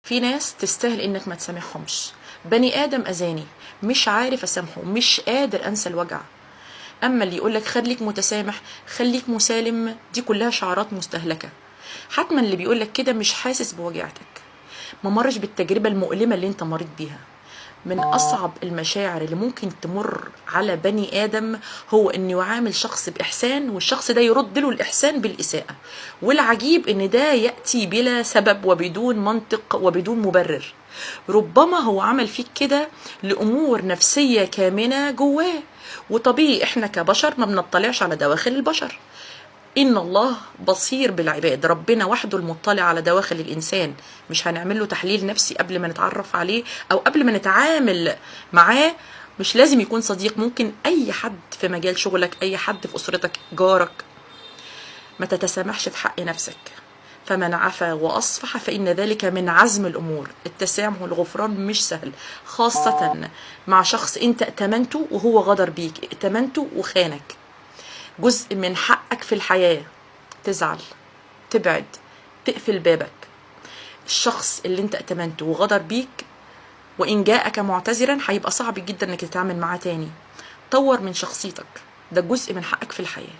في ناس تستاهل انك ما تسامحهمش. بني ادم اذاني، مش عارف اسامحه، مش قادر انسى الوجع. اما اللي يقولك خليك متسامح، خليك مسالم، دي كلها شعارات مستهلكة. حتما اللي بيقولك كده مش حاسس بوجعتك، ما مرش بالتجربة المؤلمة اللي انت مريت بيها. من أصعب المشاعر اللي ممكن تمر على بني آدم هو إنه يعامل شخص بإحسان والشخص ده يرد له الإحسان بالإساءة. والعجيب إن ده يأتي بلا سبب وبدون منطق وبدون مبرر. ربما هو عمل فيك كده لأمور نفسية كامنة جواه، وطبيعي إحنا كبشر ما بنطلعش على دواخل البشر. إن الله بصير بالعباد، ربنا وحده المطلع على دواخل الإنسان. مش هنعمل له تحليل نفسي قبل ما نتعرف عليه أو قبل ما نتعامل معاه. مش لازم يكون صديق، ممكن أي حد في مجال شغلك، أي حد في أسرتك، جارك. ما تتسامحش في حق نفسك. فمن عفا وأصفح فإن ذلك من عزم الأمور. التسامح والغفران مش سهل، خاصة مع شخص أنت ائتمنته وهو غدر بيك، ائتمنته وخانك. جزء من حقك في الحياة تزعل، تبعد، تقفل بابك. الشخص اللي انت ائتمنته وغدر بيك وإن جاءك معتذرا هيبقى صعب جدا انك تتعامل معاه تاني. طور من شخصيتك، ده جزء من حقك في الحياة.